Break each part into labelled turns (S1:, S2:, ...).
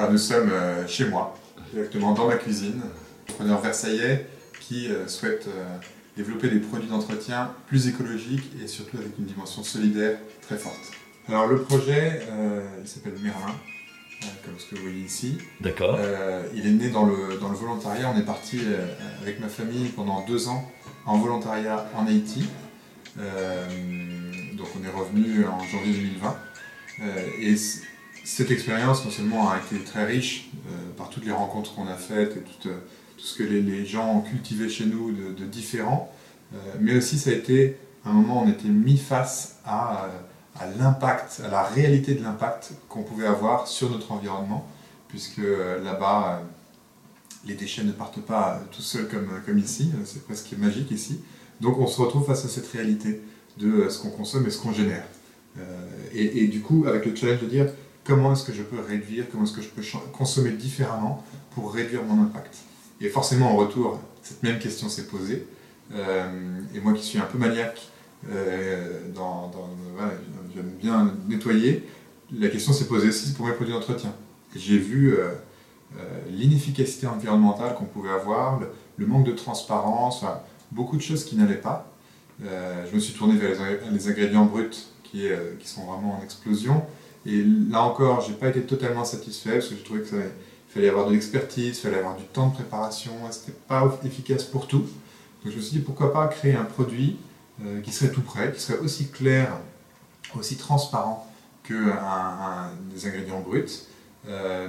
S1: Alors nous sommes chez moi, directement dans ma cuisine. Entrepreneur versaillais qui souhaite développer des produits d'entretien plus écologiques et surtout avec une dimension solidaire très forte. Alors le projet, il s'appelle Merlin, comme ce que vous voyez ici.
S2: D'accord.
S1: Il est né dans le volontariat. On est parti avec ma famille pendant 2 ans en volontariat en Haïti. Donc on est revenu en janvier 2020. Et cette expérience non seulement a été très riche par toutes les rencontres qu'on a faites et tout ce que les gens ont cultivé chez nous de différents, mais aussi ça a été un moment où on était mis face à l'impact, à la réalité de l'impact qu'on pouvait avoir sur notre environnement, puisque là-bas, les déchets ne partent pas tout seuls comme ici, c'est presque magique ici. Donc on se retrouve face à cette réalité de ce qu'on consomme et ce qu'on génère. Et du coup, avec le challenge de dire comment est-ce que je peux réduire, comment est-ce que je peux consommer différemment pour réduire mon impact. Et forcément, en retour, cette même question s'est posée. Et moi qui suis un peu maniaque, voilà, j'aime bien nettoyer, la question s'est posée aussi pour mes produits d'entretien. J'ai vu l'inefficacité environnementale qu'on pouvait avoir, le manque de transparence, enfin, beaucoup de choses qui n'allaient pas. Je me suis tourné vers les ingrédients bruts qui sont vraiment en explosion. Et là encore, je n'ai pas été totalement satisfait parce que je trouvais qu'il fallait avoir de l'expertise, il fallait avoir du temps de préparation, et ce n'était pas efficace pour tout. Donc je me suis dit pourquoi pas créer un produit qui serait tout prêt, qui serait aussi clair, aussi transparent que des ingrédients bruts,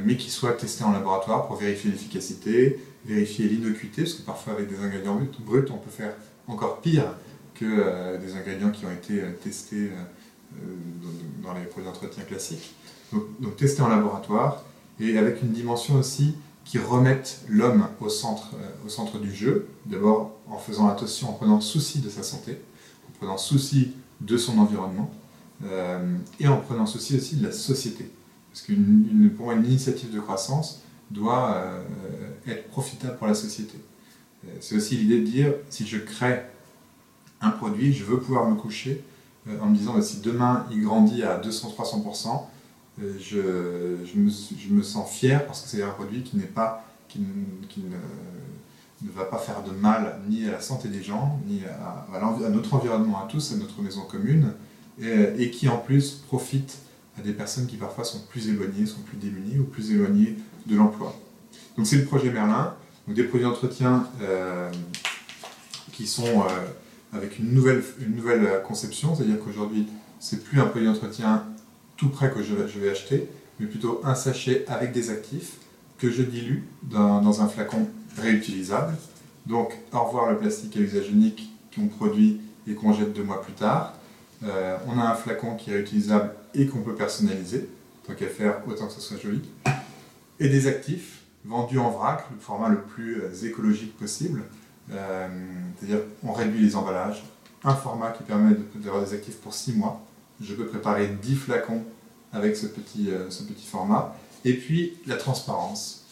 S1: mais qui soit testé en laboratoire pour vérifier l'efficacité, vérifier l'innocuité, parce que parfois avec des ingrédients bruts, on peut faire encore pire que des ingrédients qui ont été testés dans les produits d'entretien classiques. Donc tester en laboratoire, et avec une dimension aussi qui remette l'homme au centre du jeu, d'abord en faisant attention, en prenant souci de sa santé, en prenant souci de son environnement, et en prenant souci aussi de la société. Parce que pour moi, une initiative de croissance doit être profitable pour la société. C'est aussi l'idée de dire, si je crée un produit, je veux pouvoir me coucher en me disant, si demain il grandit à 200-300%, je me sens fier parce que c'est un produit qui ne va pas faire de mal ni à la santé des gens, ni à notre environnement à tous, à notre maison commune, et qui en plus profite à des personnes qui parfois sont plus éloignées, sont plus démunies ou plus éloignées de l'emploi. Donc c'est le projet Merlin, donc des produits d'entretien qui sont avec une nouvelle conception, c'est-à-dire qu'aujourd'hui c'est plus un produit d'entretien tout prêt que je vais acheter, mais plutôt un sachet avec des actifs que je dilue dans un flacon réutilisable. Donc au revoir le plastique à usage unique qu'on produit et qu'on jette 2 mois plus tard. On a un flacon qui est réutilisable et qu'on peut personnaliser, tant qu'à faire, autant que ce soit joli. Et des actifs vendus en vrac, le format le plus écologique possible. C'est-à-dire qu'on réduit les emballages, un format qui permet d'avoir des actifs pour 6 mois. Je peux préparer 10 flacons avec ce petit format. Et puis la transparence.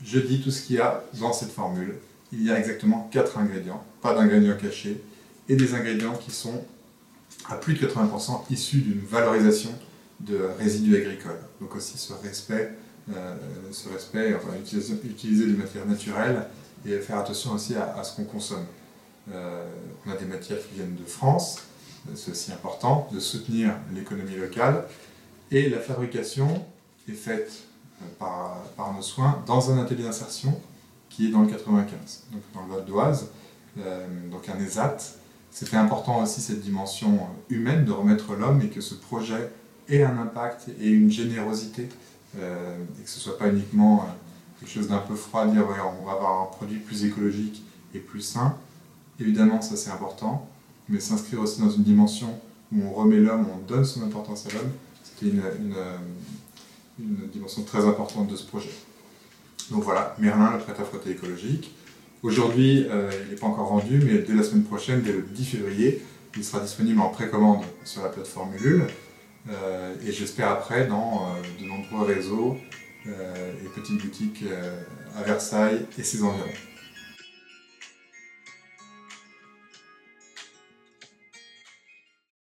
S1: Je dis tout ce qu'il y a dans cette formule. Il y a exactement 4 ingrédients, pas d'ingrédients cachés, et des ingrédients qui sont à plus de 80% issus d'une valorisation de résidus agricoles. Donc aussi ce respect, enfin, utiliser des matières naturelles et faire attention aussi à ce qu'on consomme. On a des matières qui viennent de France, c'est aussi important de soutenir l'économie locale, et la fabrication est faite par nos soins dans un atelier d'insertion qui est dans le 95, donc dans le Val d'Oise, donc un ESAT. C'était important aussi cette dimension humaine de remettre l'homme et que ce projet ait un impact et une générosité, et que ce ne soit pas uniquement quelque chose d'un peu froid, dire ouais, on va avoir un produit plus écologique et plus sain. Évidemment, ça c'est important, mais s'inscrire aussi dans une dimension où on remet l'homme, on donne son importance à l'homme, c'était une dimension très importante de ce projet. Donc voilà, Merlin, le prêt-à-frotter écologique. Aujourd'hui, il n'est pas encore vendu, mais dès la semaine prochaine, dès le 10 février, il sera disponible en précommande sur la plateforme Ulule, et j'espère après dans de nombreux réseaux et petites boutiques à Versailles et ses environs.